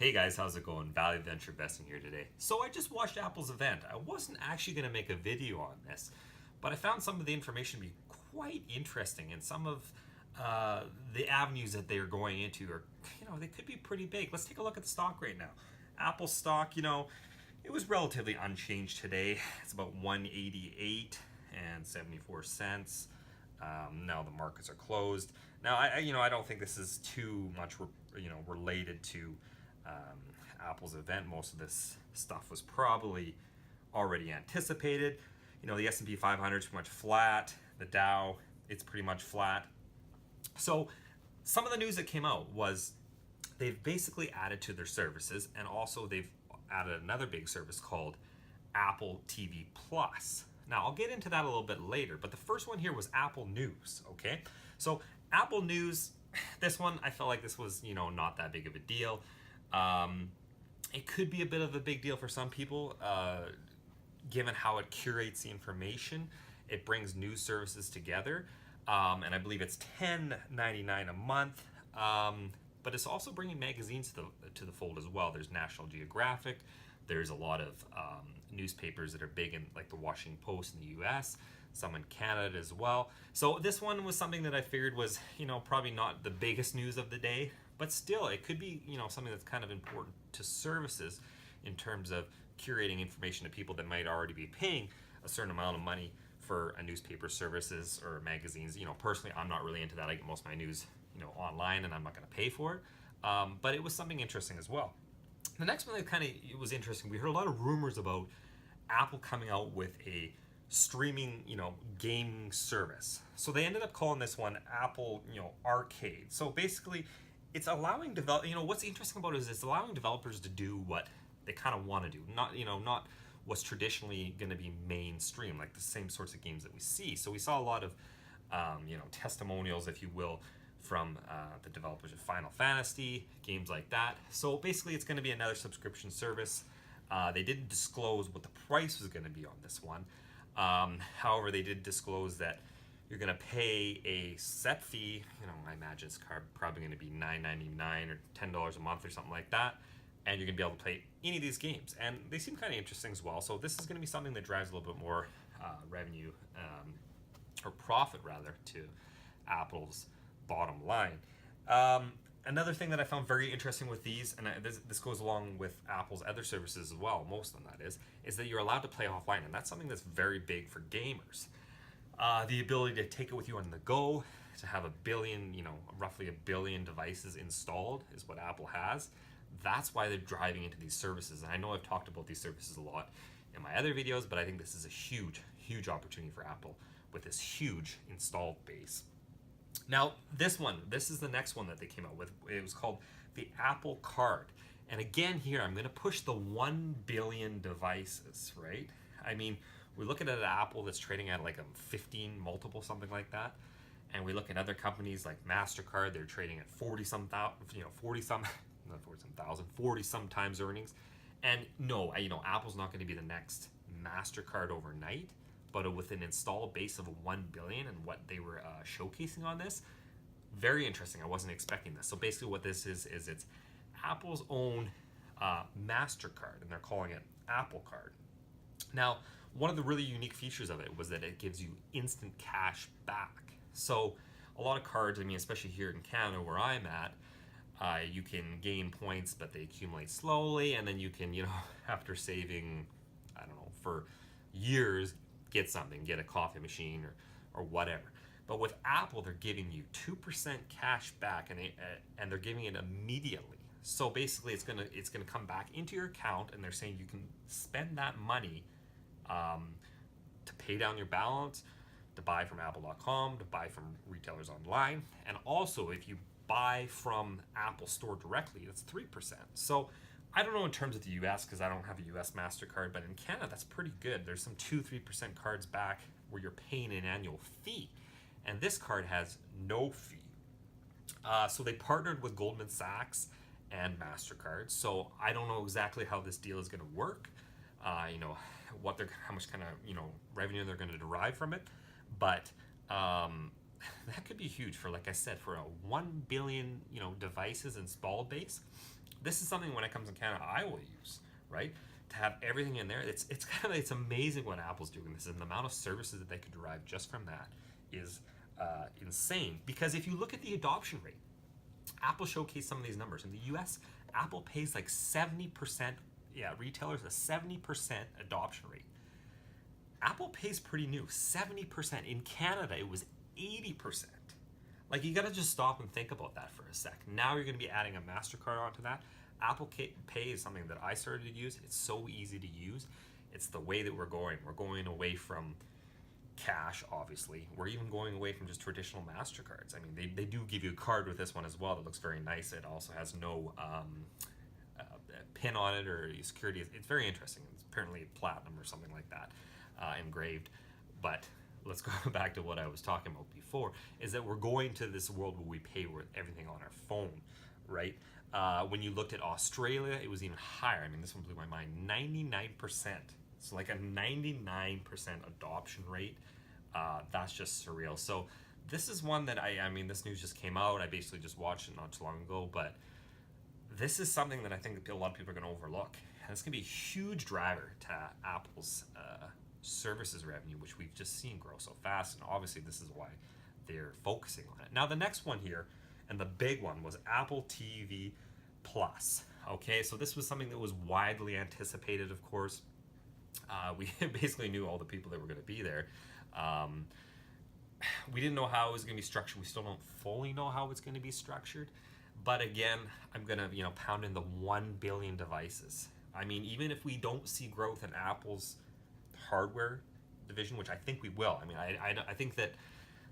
Hey guys, how's it going? Value Venture Investing here today. So I just watched Apple's event. I wasn't actually going to make a video on this, but I found some of the information to be quite interesting, and some of the avenues that they are going into are, they could be pretty big. Let's take a look at the stock right now. Apple stock, it was relatively unchanged today. It's about 188 and 74 cents. Now the markets are closed. Now I don't think this is too much related to Apple's event. Most of this stuff was probably already anticipated. The S&P 500 is pretty much flat. The Dow, it's pretty much flat. So some of the news that came out was they've basically added to their services, and also they've added another big service called Apple TV Plus. Now I'll get into that a little bit later, but the first one here was Apple News. Okay, so Apple News, this one I felt like this was not that big of a deal. It could be a bit of a big deal for some people, given how it curates the information. It brings news services together, and I believe it's $10.99 a month. But it's also bringing magazines to the fold as well. There's National Geographic. There's a lot of newspapers that are big in, like the Washington Post in the U.S., some in Canada as well. So this one was something that I figured was, probably not the biggest news of the day, but still it could be, something that's kind of important to services in terms of curating information to people that might already be paying a certain amount of money for a newspaper services or magazines. Personally, I'm not really into that. I get most of my news, online, and I'm not going to pay for it. But it was something interesting as well. The next one that it was interesting. We heard a lot of rumors about Apple coming out with a streaming, gaming service. So they ended up calling this one Apple, Arcade. So basically, it's allowing what's interesting about it is it's allowing developers to do what they kind of want to do, not what's traditionally going to be mainstream, like the same sorts of games that we see. So we saw a lot of, testimonials, if you will, from the developers of Final Fantasy, games like that. So basically, it's going to be another subscription service. They didn't disclose what the price was going to be on this one. However, they did disclose that you're going to pay a set fee. I imagine it's probably going to be $9.99 or $10 a month or something like that. And you're going to be able to play any of these games. And they seem kind of interesting as well. So this is going to be something that drives a little bit more revenue, or profit rather, to Apple's bottom line. Another thing that I found very interesting with these, and this goes along with Apple's other services as well, most of them that is that you're allowed to play offline, and that's something that's very big for gamers. The ability to take it with you on the go, to have roughly a billion devices installed is what Apple has. That's why they're driving into these services. And I know I've talked about these services a lot in my other videos, but I think this is a huge, huge opportunity for Apple with this huge installed base. Now, this is the next one that they came out with. It was called the Apple Card. And again, here, I'm going to push the 1 billion devices, right? I mean, we're looking at an Apple that's trading at like a 15 multiple, something like that. And we look at other companies like MasterCard, they're trading at 40 some times earnings. And no, Apple's not going to be the next MasterCard overnight, but with an installed base of 1 billion and what they were showcasing on this, very interesting. I wasn't expecting this. So basically what this is it's Apple's own MasterCard, and they're calling it Apple Card. Now, one of the really unique features of it was that it gives you instant cash back. So a lot of cards, especially here in Canada where I'm at, you can gain points, but they accumulate slowly, and then you can, after saving, I don't know, for years, get a coffee machine or whatever. But with Apple, they're giving you 2% cash back, and they're giving it immediately. So basically, it's gonna come back into your account, and they're saying you can spend that money to pay down your balance, to buy from Apple.com, to buy from retailers online, and also if you buy from Apple Store directly, that's 3%. So I don't know in terms of the US, because I don't have a US MasterCard, but in Canada, that's pretty good. There's some 2-3% cards back where you're paying an annual fee, and this card has no fee. So they partnered with Goldman Sachs and MasterCard. So I don't know exactly how this deal is going to work. How much kind of revenue they're going to derive from it, but that could be huge for, like I said, for a 1 billion devices installed base. This is something when it comes in Canada I will use, right? To have everything in there. It's kind of, it's amazing what Apple's doing this, and the amount of services that they could derive just from that is insane. Because if you look at the adoption rate, Apple showcased some of these numbers. In the US, Apple pays like 70%, yeah, retailers a 70% adoption rate. Apple pays pretty new, 70%. In Canada, it was 80%. Like, you gotta just stop and think about that for a sec. Now you're gonna be adding a MasterCard onto that. Apple Pay is something that I started to use. It's so easy to use. It's the way that we're going. We're going away from cash, obviously. We're even going away from just traditional MasterCards. I mean, they do give you a card with this one as well that looks very nice. It also has no pin on it or security. It's very interesting. It's apparently platinum or something like that, engraved. But let's go back to what I was talking about before, is that we're going to this world where we pay with everything on our phone, right? When you looked at Australia, it was even higher. I mean, this one blew my mind. 99%. So like a 99% adoption rate. That's just surreal. So this is one that I mean, this news just came out. I basically just watched it not too long ago, but this is something that I think that a lot of people are going to overlook. And it's going to be a huge driver to Apple's services revenue, which we've just seen grow so fast. And obviously this is why they're focusing on it. Now the next one here, and the big one, was Apple TV Plus. Okay, so this was something that was widely anticipated, of course. We basically knew all the people that were going to be there. We didn't know how it was going to be structured. We still don't fully know how it's going to be structured. But again, I'm going to pound in the 1 billion devices. I mean, even if we don't see growth in Apple's hardware division, which I think we will. I mean, I think that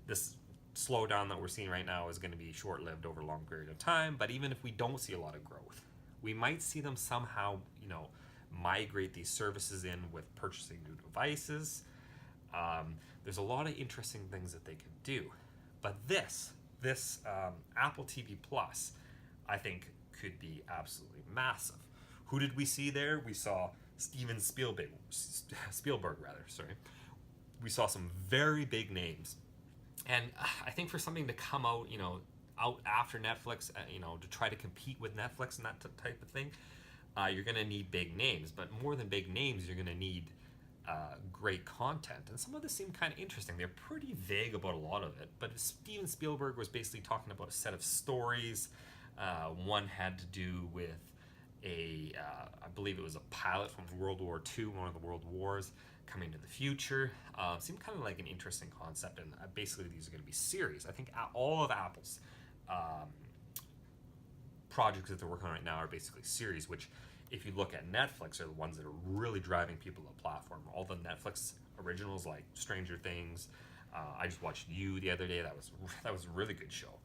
this slowdown that we're seeing right now is going to be short-lived over a long period of time. But even if we don't see a lot of growth, we might see them somehow, migrate these services in with purchasing new devices. There's a lot of interesting things that they can do. But this Apple TV Plus, I think, could be absolutely massive. Who did we see there? We saw Steven Spielberg. We saw some very big names. And I think for something to come out, out after Netflix, to try to compete with Netflix and that type of thing, you're going to need big names. But more than big names, you're going to need great content. And some of this seemed kind of interesting. They're pretty vague about a lot of it. But Steven Spielberg was basically talking about a set of stories. One had to do with I believe it was a pilot from World War II, one of the world wars, coming to the future. Seemed kind of like an interesting concept, and basically these are going to be series. I think all of Apple's projects that they're working on right now are basically series, which if you look at Netflix are the ones that are really driving people to the platform. All the Netflix originals like Stranger Things. I just watched You the other day. That was a really good show.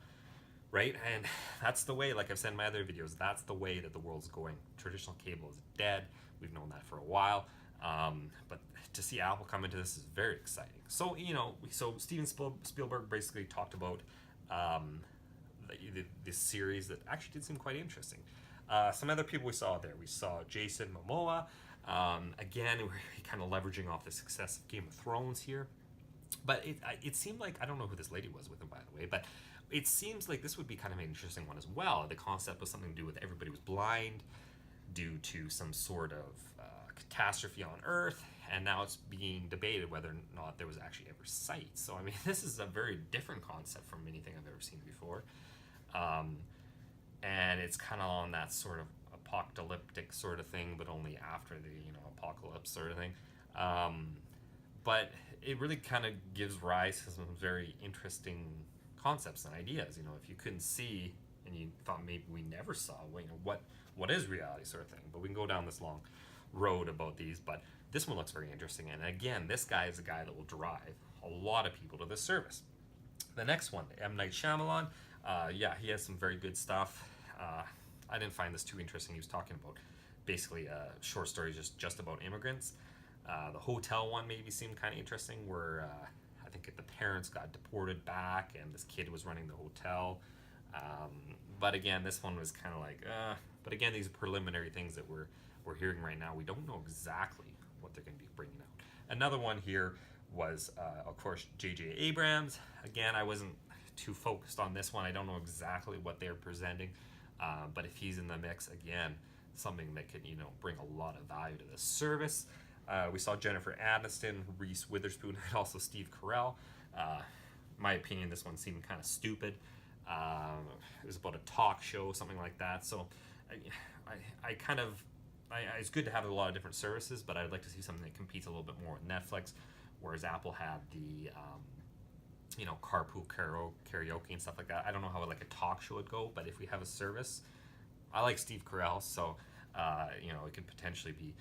Right? And that's the way, like I've said in my other videos, that's the way that the world's going. Traditional cable is dead. We've known that for a while. But to see Apple come into this is very exciting. So, so Steven Spielberg basically talked about this series that actually did seem quite interesting. Some other people we saw there. We saw Jason Momoa. Again, we're kind of leveraging off the success of Game of Thrones here. But it seemed like, I don't know who this lady was with him, by the way, but it seems like this would be kind of an interesting one as well. The concept was something to do with everybody was blind due to some sort of catastrophe on Earth, and now it's being debated whether or not there was actually ever sight. So, I mean, this is a very different concept from anything I've ever seen before. And it's kind of on that sort of apocalyptic sort of thing, but only after the, apocalypse sort of thing. But it really kind of gives rise to some very interesting concepts and ideas. If you couldn't see and you thought maybe we never saw, what is reality sort of thing. But we can go down this long road about these, but this one looks very interesting. And again, this guy is a guy that will drive a lot of people to this service. The next one, M. Night Shyamalan, he has some very good stuff. I didn't find this too interesting. He was talking about basically a short story just about immigrants. The hotel one maybe seemed kind of interesting, where I think the parents got deported back and this kid was running the hotel. But again, this one was kind of like, but again, these are preliminary things that we're hearing right now. We don't know exactly what they're going to be bringing out. Another one here was, of course, J.J. Abrams. Again, I wasn't too focused on this one. I don't know exactly what they're presenting. But if he's in the mix again, something that can bring a lot of value to the service. We saw Jennifer Aniston, Reese Witherspoon, and also Steve Carell. My opinion, this one seemed kind of stupid. It was about a talk show, something like that. So I kind of, it's good to have a lot of different services, but I'd like to see something that competes a little bit more with Netflix, whereas Apple had the, carpool karaoke and stuff like that. I don't know how like a talk show would go, but if we have a service, I like Steve Carell, so it could potentially be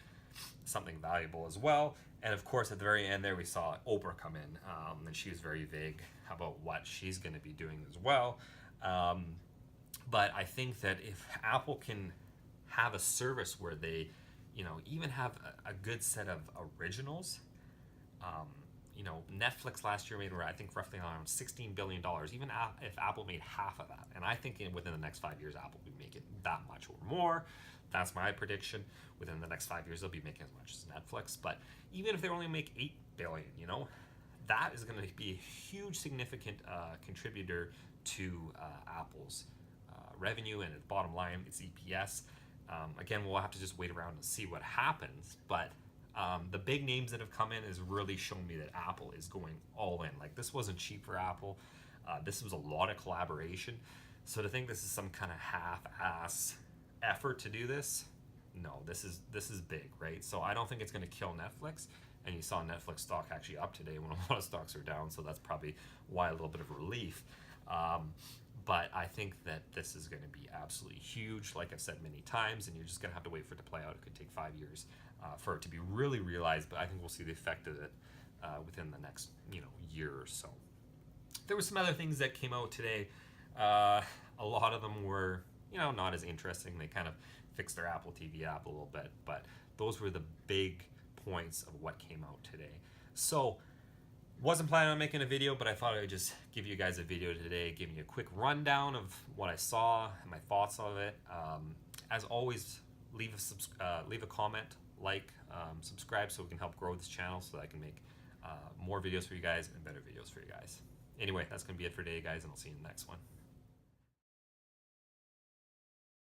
something valuable as well. And of course, at the very end there, we saw Oprah come in, and she was very vague about what she's going to be doing as well. But I think that if Apple can have a service where they, even have a good set of originals, Netflix last year made, I think, roughly around $16 billion, even if Apple made half of that. And I think within the next 5 years, Apple will be making that much or more. That's my prediction. Within the next 5 years, they'll be making as much as Netflix. But even if they only make $8 billion, that is going to be a huge, significant contributor to Apple's revenue and its bottom line, its EPS. Again, we'll have to just wait around and see what happens. But the big names that have come in has really shown me that Apple is going all in. Like, this wasn't cheap for Apple. This was a lot of collaboration. So to think this is some kind of half-ass effort to do this, no, this is big, right? So I don't think it's going to kill Netflix. And you saw Netflix stock actually up today when a lot of stocks are down. So that's probably why a little bit of relief. But I think that this is going to be absolutely huge, like I've said many times, and you're just going to have to wait for it to play out. It could take 5 years for it to be really realized, but I think we'll see the effect of it within the next year or so. There were some other things that came out today. A lot of them were not as interesting. They kind of fixed their Apple TV app a little bit, but those were the big points of what came out today. So wasn't planning on making a video, but I thought I would just give you guys a video today, giving you a quick rundown of what I saw and my thoughts of it. As always, leave a comment, subscribe, so we can help grow this channel, so that I can make more videos for you guys and better videos for you guys. Anyway, that's going to be it for today, guys, and I'll see you in the next one.